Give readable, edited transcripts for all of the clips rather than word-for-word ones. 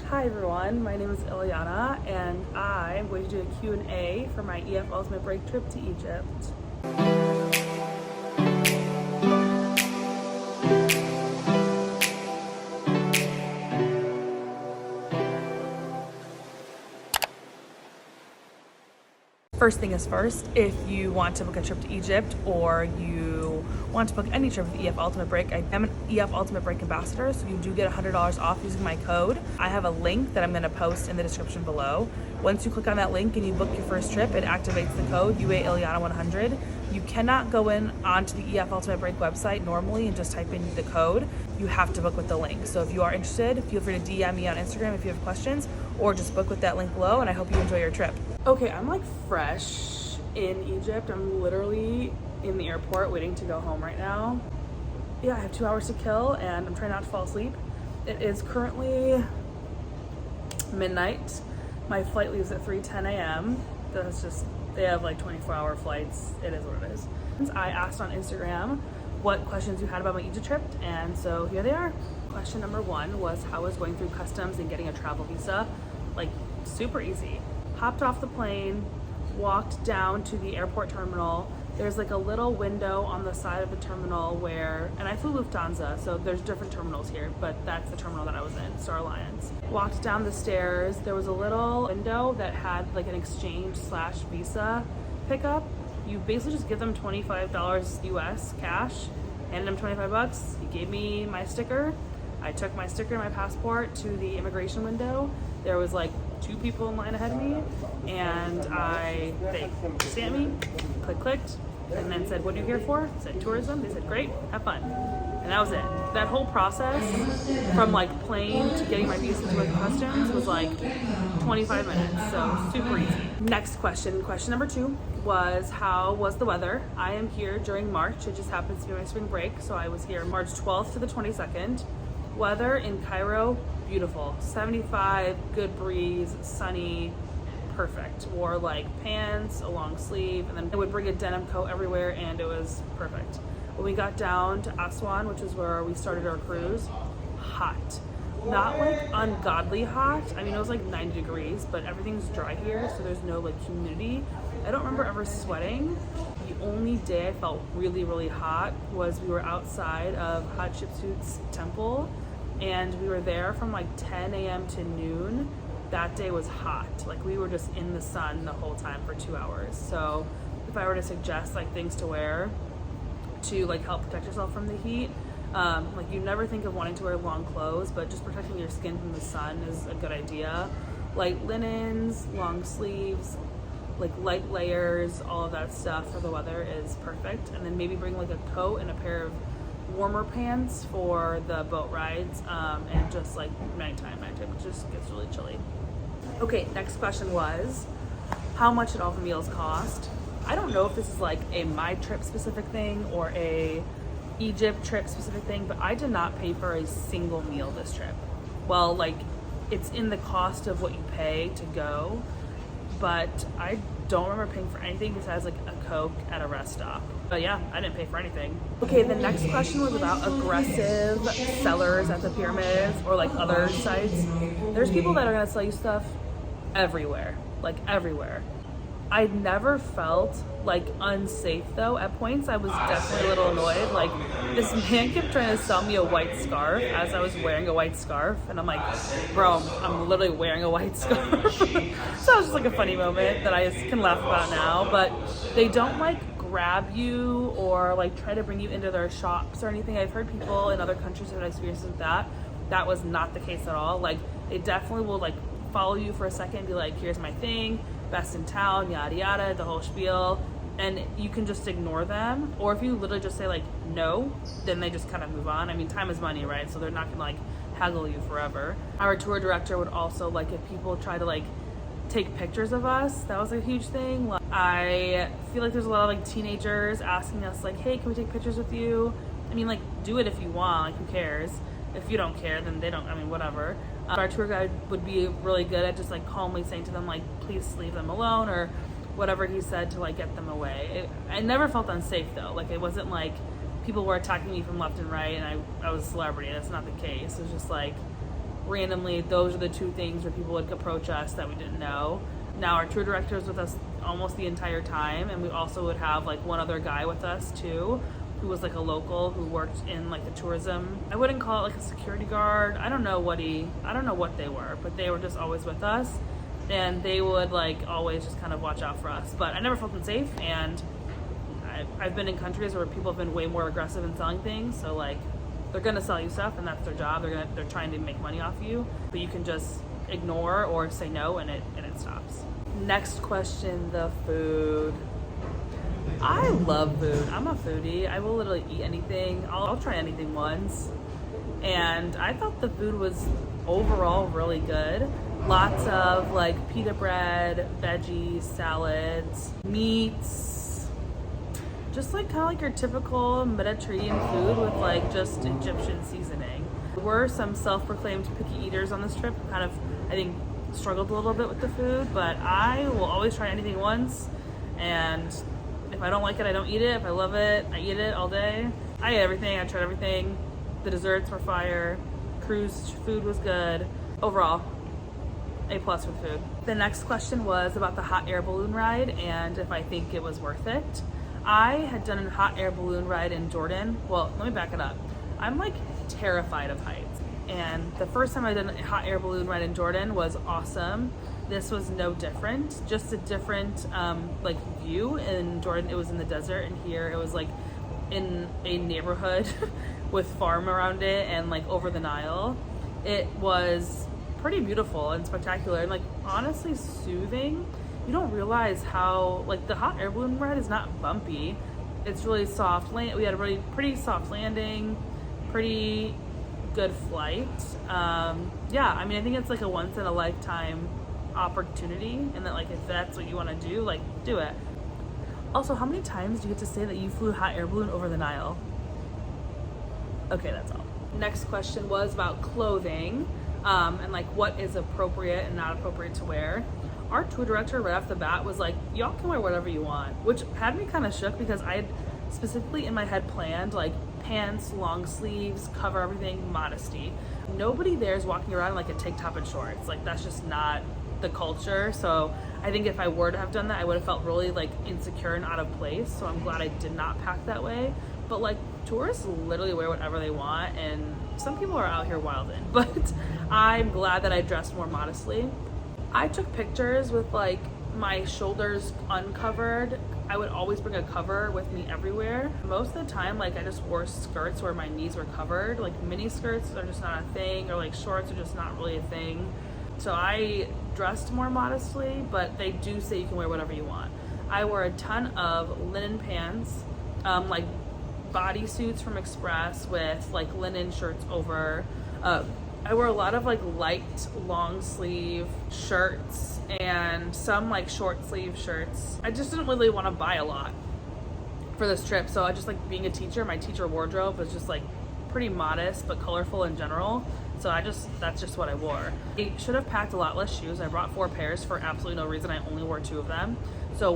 Hi everyone, my name is Illyanna and I'm going to do a Q&A for my EF Ultimate Break trip to Egypt. First thing is first, if you want to book a trip to Egypt or you want to book any trip with EF Ultimate Break, I am an EF Ultimate Break ambassador, so you do get $100 off using my code. I have a link that I'm going to post in the description below. Once you click on that link and you book your first trip, it activates the code UAIllyanna100. You cannot go in onto the EF Ultimate Break website normally and just type in the code. You have to book with the link. So if you are interested, feel free to DM me on Instagram if you have questions, or just book with that link below, and I hope you enjoy your trip. Okay, I'm like fresh in Egypt. I'm literally in the airport waiting to go home right now. Yeah, I have 2 hours to kill and I'm trying not to fall asleep. It is currently midnight. My flight leaves at 3:10 a.m. That's just, they have like 24-hour flights. It is what it is. I asked on Instagram what questions you had about my Egypt trip, and so here they are. Question number one was how was going through customs and getting a travel visa. Like, super easy. Hopped off the plane, walked down to the airport terminal. There's like a little window on the side of the terminal where, and I flew Lufthansa, so there's different terminals here, but that's the terminal that I was in, Star Alliance. Walked down the stairs, there was a little window that had like an exchange/visa pickup. You basically just give them $25 US cash, handed them 25 bucks. He gave me my sticker. I took my sticker and my passport to the immigration window. There was like 2 people in line ahead of me, and they stamped me, clicked, and then said, "What are you here for?" I said, "Tourism." They said, "Great, have fun." And that was it. That whole process from like plane to getting my visa to like customs was like 25 minutes, so super easy. Next question number 2 was how was the weather? I am here during March. It just happens to be my spring break, so I was here March 12th to the 22nd. Weather in Cairo, beautiful. 75, good breeze, sunny, perfect. Wore like pants, a long sleeve, and then I would bring a denim coat everywhere, and it was perfect. When we got down to Aswan, which is where we started our cruise, hot. Not like ungodly hot. I mean, it was like 90 degrees, but everything's dry here, so there's no like humidity. I don't remember ever sweating. The only day I felt really, really hot was we were outside of Hatshepsut's temple, and we were there from like 10 a.m. to noon. That day was hot. Like, we were just in the sun the whole time for 2 hours. So if I were to suggest like things to wear to like help protect yourself from the heat, like, you never think of wanting to wear long clothes, but just protecting your skin from the sun is a good idea. Light linens, long sleeves, like light layers, all of that stuff for the weather is perfect. And then maybe bring like a coat and a pair of warmer pants for the boat rides, and just like nighttime, it just gets really chilly. Okay, next question was how much did all the meals cost? I don't know if this is like a my trip specific thing or a Egypt trip specific thing, but I did not pay for a single meal this trip. Well, like, it's in the cost of what you pay to go, but I don't remember paying for anything besides like a Coke at a rest stop. But yeah, I didn't pay for anything. Okay, the next question was about aggressive sellers at the pyramids or like other sites. There's people that are gonna sell you stuff everywhere, like everywhere. I never felt like unsafe though. At points I was definitely a little annoyed. Like, this man kept trying to sell me a white scarf as I was wearing a white scarf, and I'm like, bro, I'm literally wearing a white scarf. So it was just like a funny moment that I can laugh about now. But they don't like grab you or like try to bring you into their shops or anything. I've heard people in other countries have had experiences with that. That was not the case at all. Like, they definitely will like follow you for a second and be like, here's my thing, best in town, yada yada, the whole spiel, and you can just ignore them. Or if you literally just say like no, then they just kind of move on. I mean, time is money, right? So they're not gonna like haggle you forever. Our tour director would also, like, if people try to like take pictures of us, that was a huge thing. Like, I feel like there's a lot of like teenagers asking us like, hey, can we take pictures with you? I mean, like, do it if you want, like, who cares? If you don't care, then they don't, I mean, whatever. Our tour guide would be really good at just like calmly saying to them like, please leave them alone, or whatever he said to like get them away. I never felt unsafe though. Like, it wasn't like people were attacking me from left and right and I was a celebrity. That's not the case. It was just like randomly, those are the two things where people would approach us that we didn't know. Now our tour director is with us almost the entire time, and we also would have like one other guy with us too, who was like a local who worked in like the tourism. I wouldn't call it like a security guard. I don't know what they were, but they were just always with us, and they would like always just kind of watch out for us. But I never felt unsafe, and I've been in countries where people have been way more aggressive in selling things. So like, they're gonna sell you stuff, and that's their job. They're trying to make money off you, but you can just ignore or say no, and it stops. Next question, the food. I love food. I'm a foodie. I will literally eat anything. I'll try anything once. And I thought the food was overall really good. Lots of like pita bread, veggies, salads, meats. Just like kind of like your typical Mediterranean food with like just Egyptian seasoning. There were some self-proclaimed picky eaters on this trip who kind of, I think, struggled a little bit with the food, but I will always try anything once, and if I don't like it, I don't eat it. If I love it, I eat it all day. I ate everything. I tried everything. The desserts were fire. Cruise food was good. Overall, A+ with food. The next question was about the hot air balloon ride and if I think it was worth it. I had done a hot air balloon ride in Jordan. Well, let me back it up. I'm like terrified of heights. And the first time I did a hot air balloon ride in Jordan was awesome. This was no different, just a different like view. In Jordan, it was in the desert, and here it was like in a neighborhood with farm around it and like over the Nile. It was pretty beautiful and spectacular and like honestly soothing. You don't realize how like the hot air balloon ride is not bumpy. It's really soft. We had a really pretty soft landing, pretty good flight. Yeah, I mean, I think it's like a once in a lifetime opportunity, and that like if that's what you want to do, like do it. Also, how many times do you get to say that you flew a hot air balloon over the Nile? Okay, that's all. Next question was about clothing, and like what is appropriate and not appropriate to wear. Our tour director right off the bat was like, y'all can wear whatever you want, which had me kind of shook because I had specifically in my head planned like pants, long sleeves, cover everything, modesty. Nobody there is walking around in like a tank top and shorts. Like that's just not the culture. So I think if I were to have done that, I would have felt really like insecure and out of place. So I'm glad I did not pack that way. But like tourists literally wear whatever they want, and some people are out here wilding. But I'm glad that I dressed more modestly. I took pictures with like my shoulders uncovered. I would always bring a cover with me everywhere. Most of the time, like I just wore skirts where my knees were covered. Like mini skirts are just not a thing, or like shorts are just not really a thing. So I dressed more modestly, but they do say you can wear whatever you want. I wore a ton of linen pants, like bodysuits from Express with like linen shirts over. I wore a lot of like light long sleeve shirts and some like short sleeve shirts. I just didn't really want to buy a lot for this trip. So I just like being a teacher, my teacher wardrobe was just like pretty modest but colorful in general. So that's just what I wore. I should have packed a lot less shoes. I brought 4 pairs for absolutely no reason. I only wore 2 of them. So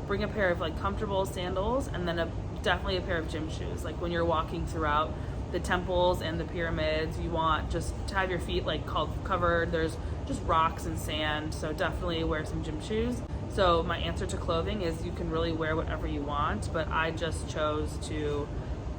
bring a pair of like comfortable sandals, and then definitely a pair of gym shoes. Like when you're walking throughout the temples and the pyramids, you want just to have your feet like covered. There's just rocks and sand, so definitely wear some gym shoes. So my answer to clothing is you can really wear whatever you want, but I just chose to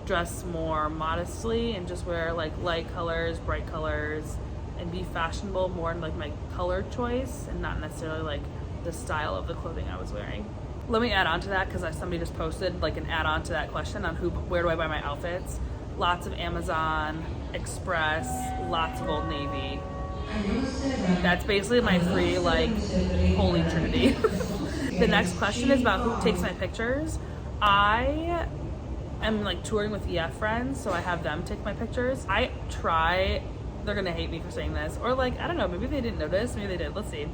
dress more modestly and just wear like light colors, bright colors, and be fashionable more in like my color choice and not necessarily like the style of the clothing I was wearing. Let me add on to that because somebody just posted like an add-on to that question on where do I buy my outfits. Lots of Amazon, Express, lots of Old Navy. That's basically my free like holy trinity. The next question is about who takes my pictures. I am like touring with EF friends, so I have them take my pictures. They're gonna hate me for saying this, or like, I don't know, maybe they didn't notice, maybe they did, let's see.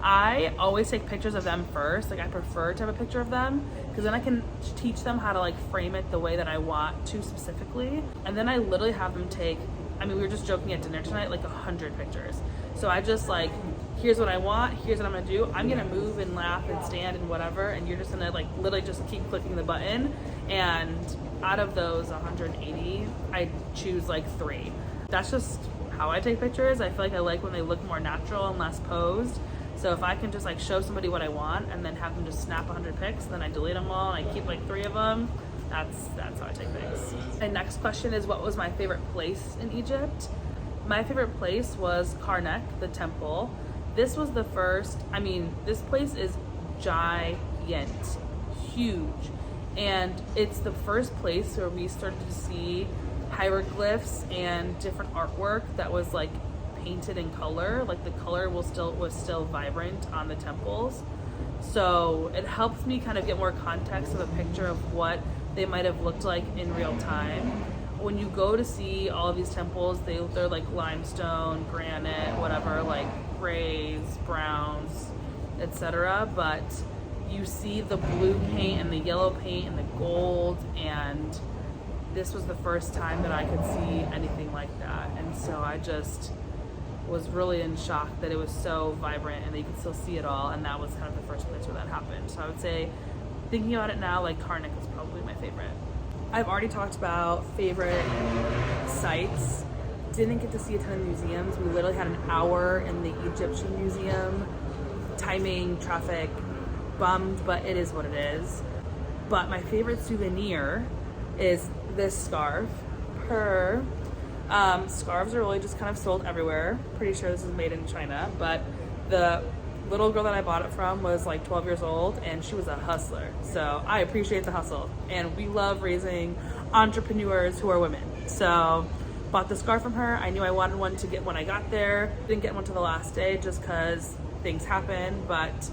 I always take pictures of them first. Like I prefer to have a picture of them because then I can teach them how to like frame it the way that I want to specifically. And then I literally have them take, we were just joking at dinner tonight, like 100 pictures. So I just like, here's what I want, here's what I'm gonna do. I'm gonna move and laugh and stand and whatever, and you're just gonna like literally just keep clicking the button. And out of those 180, I choose like 3. That's just how I take pictures. I feel like I like when they look more natural and less posed. So if I can just like show somebody what I want and then have them just snap 100 pics, then I delete them all and I keep like 3 of them. That's how I take pics. And next question is, what was my favorite place in Egypt? My favorite place was Karnak, the temple. This was the first, this place is giant, huge. And it's the first place where we started to see hieroglyphs and different artwork that was like painted in color. Like the color was still vibrant on the temples. So it helps me kind of get more context of a picture of what they might have looked like in real time. When you go to see all of these temples, they're like limestone, granite, whatever, like grays, browns, etc. But you see the blue paint and the yellow paint and the gold, and this was the first time that I could see anything like that. And so I just was really in shock that it was so vibrant and that you could still see it all, and that was kind of the first place where that happened. So I would say, thinking about it now, like Karnak is probably my favorite. I've already talked about favorite sites. Didn't get to see a ton of museums. We literally had an hour in the Egyptian Museum. Timing, traffic, bummed, but it is what it is. But my favorite souvenir is this scarf. Scarves are really just kind of sold everywhere. Pretty sure this is made in China, but the little girl that I bought it from was like 12 years old and she was a hustler. So I appreciate the hustle, and we love raising entrepreneurs who are women. So bought the scarf from her. I knew I wanted one to get when I got there. Didn't get one to the last day just because things happen, but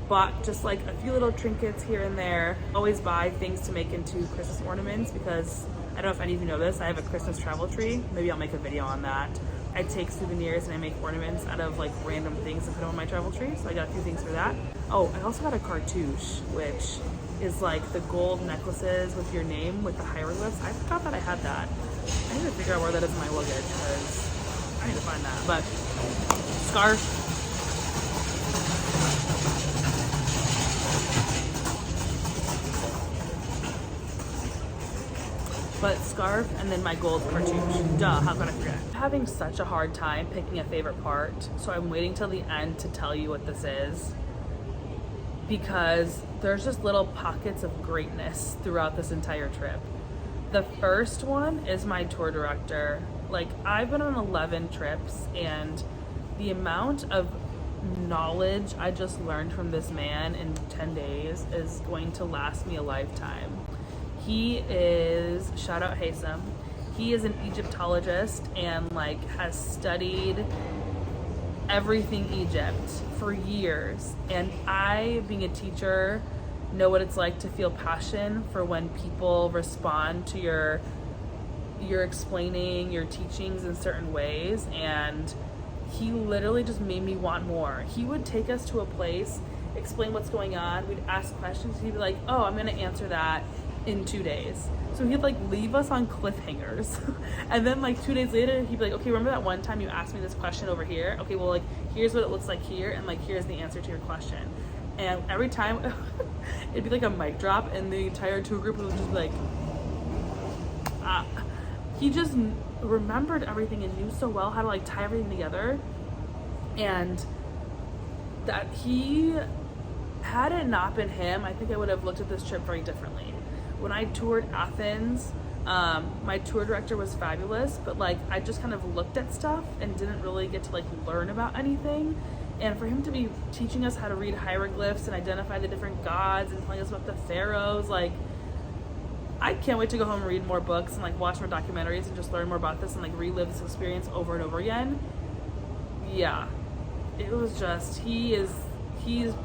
bought just like a few little trinkets here and there. Always buy things to make into Christmas ornaments because I don't know if any of you know this, I have a Christmas travel tree. Maybe I'll make a video on that. I take souvenirs and I make ornaments out of like random things to put on my travel tree. So I got a few things for that. Oh, I also got a cartouche, which is like the gold necklaces with your name with the hieroglyphs. I forgot that I had that. I need to figure out where that is in my luggage because I need to find that. But scarf. But scarf and then my gold cartouche. Duh, how could I forget? I'm having such a hard time picking a favorite part, so I'm waiting till the end to tell you what this is, because there's just little pockets of greatness throughout this entire trip. The first one is my tour director. Like, I've been on 11 trips, and the amount of knowledge I just learned from this man in 10 days is going to last me a lifetime. He is, shout out Haysam, he is an Egyptologist and like has studied everything Egypt for years. And I, being a teacher, know what it's like to feel passion for when people respond to your explaining your teachings in certain ways. And he literally just made me want more. He would take us to a place, explain what's going on, we'd ask questions, he'd be like, oh, I'm gonna answer that in 2 days. So he'd like leave us on cliffhangers. And then like 2 days later, he'd be like, okay, remember that one time you asked me this question over here? Okay, well, like, here's what it looks like here, and like, here's the answer to your question. And every time, it'd be like a mic drop, and the entire tour group would just be like, he just remembered everything and knew so well how to like tie everything together. And that he, had it not been him, I think I would have looked at this trip very differently. When I toured Athens, my tour director was fabulous, but like I just kind of looked at stuff and didn't really get to like learn about anything. And for him to be teaching us how to read hieroglyphs and identify the different gods and telling us about the pharaohs, like, I can't wait to go home and read more books and like watch more documentaries and just learn more about this and like relive this experience over and over again. Yeah, it was just, he's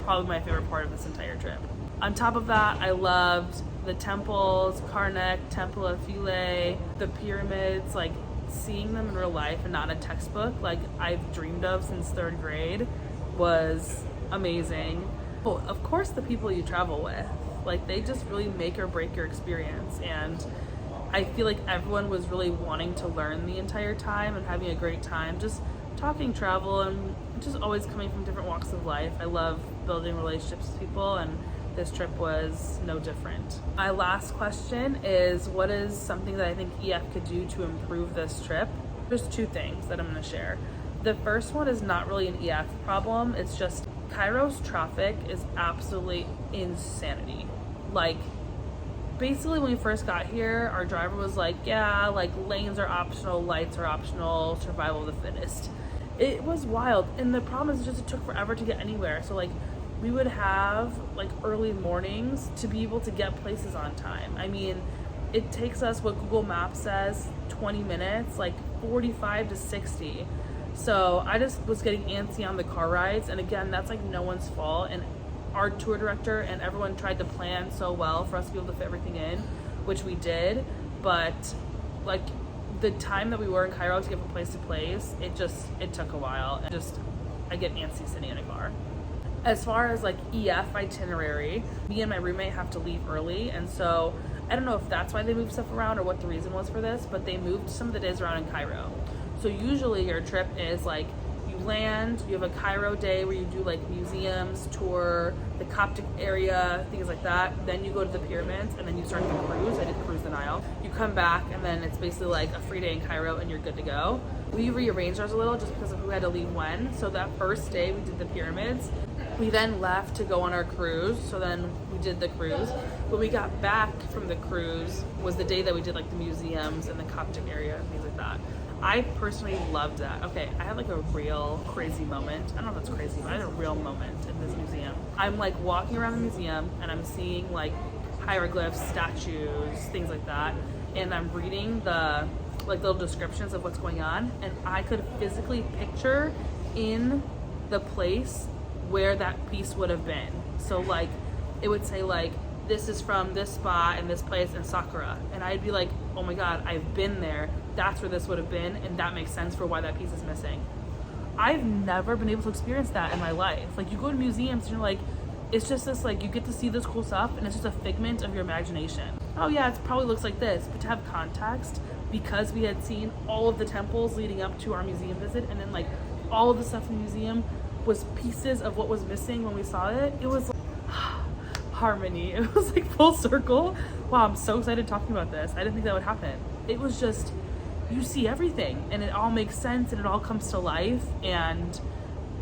probably my favorite part of this entire trip. On top of that, I loved the temples, Karnak, Temple of Philae, the pyramids, like seeing them in real life and not in a textbook like I've dreamed of since 3rd grade was amazing. Oh, of course the people you travel with, like they just really make or break your experience, and I feel like everyone was really wanting to learn the entire time and having a great time just talking travel and just always coming from different walks of life. I love building relationships with people, and this trip was no different. My last question is, what is something that I think EF could do to improve this trip? There's two things that I'm going to share. The first one is not really an EF problem. It's just Cairo's traffic is absolutely insanity. Like, basically when we first got here, our driver was like, yeah, like lanes are optional, lights are optional, survival of the fittest. It was wild. And the problem is just it took forever to get anywhere. So like we would have like early mornings to be able to get places on time. I mean, it takes us what Google Maps says 20 minutes, like 45 to 60. So I just was getting antsy on the car rides. And again, that's like no one's fault. And our tour director and everyone tried to plan so well for us to be able to fit everything in, which we did. But like the time that we were in Cairo to get from place to place, it took a while. And I get antsy sitting in a car. As far as like EF itinerary, me and my roommate have to leave early. And so I don't know if that's why they moved stuff around or what the reason was for this, but they moved some of the days around in Cairo. So usually your trip is like, you land, you have a Cairo day where you do like museums, tour the Coptic area, things like that. Then you go to the pyramids and then you start the cruise. I did cruise the Nile. You come back and then it's basically like a free day in Cairo and you're good to go. We rearranged ours a little just because of who had to leave when. So that first day we did the pyramids. We then left to go on our cruise. So then we did the cruise. When we got back from the cruise was the day that we did like the museums and the Coptic area and things like that. I personally loved that. Okay, I had like a real crazy moment. I don't know if that's crazy, but I had a real moment in this museum. I'm like walking around the museum and I'm seeing like hieroglyphs, statues, things like that. And I'm reading the like little descriptions of what's going on. And I could physically picture in the place where that piece would have been. So like it would say like, this is from this spot and this place in Sakura. And I'd be like, oh my God, I've been there. That's where this would have been. And that makes sense for why that piece is missing. I've never been able to experience that in my life. Like you go to museums and you're like, it's just this like, you get to see this cool stuff and it's just a figment of your imagination. Oh yeah, it probably looks like this. But to have context, because we had seen all of the temples leading up to our museum visit and then like all of the stuff in the museum was pieces of what was missing when we saw it. It was like, harmony. It was like full circle. Wow, I'm so excited talking about this. I didn't think that would happen. It was just, you see everything and it all makes sense and it all comes to life. And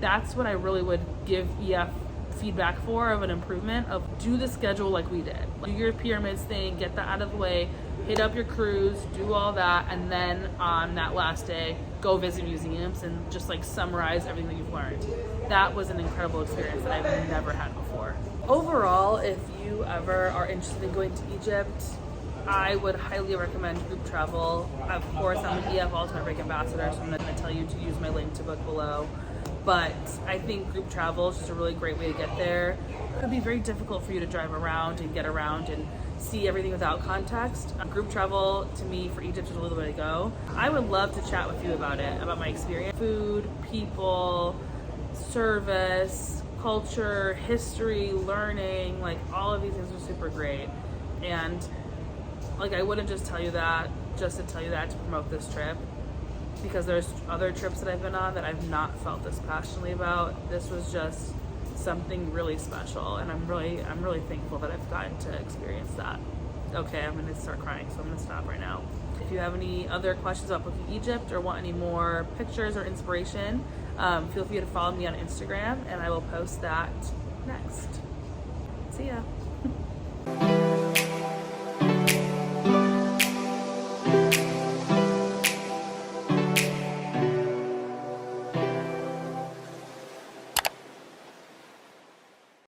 that's what I really would give EF feedback for of an improvement of do the schedule like we did. Like, do your pyramids thing, get that out of the way, hit up your cruise, do all that. And then on that last day, go visit museums and just like summarize everything that you've learned. That was an incredible experience that I've never had before. Overall, if you ever are interested in going to Egypt, I would highly recommend group travel. Of course, I'm an EF Ultimate Break Ambassador, so I'm going to tell you to use my link to book below. But I think group travel is just a really great way to get there. It would be very difficult for you to drive around and get around and see everything without context. Group travel, to me, for Egypt is a little way to go. I would love to chat with you about it, about my experience. Food, people, service, culture, history, learning, like all of these things are super great. And like I wouldn't just tell you that just to tell you that to promote this trip, because there's other trips that I've been on that I've not felt this passionately about. This was just something really special, and I'm really thankful that I've gotten to experience that. Okay, I'm gonna start crying, so I'm gonna stop right now. If you have any other questions about booking Egypt or want any more pictures or inspiration, feel free to follow me on Instagram and I will post that next. See ya.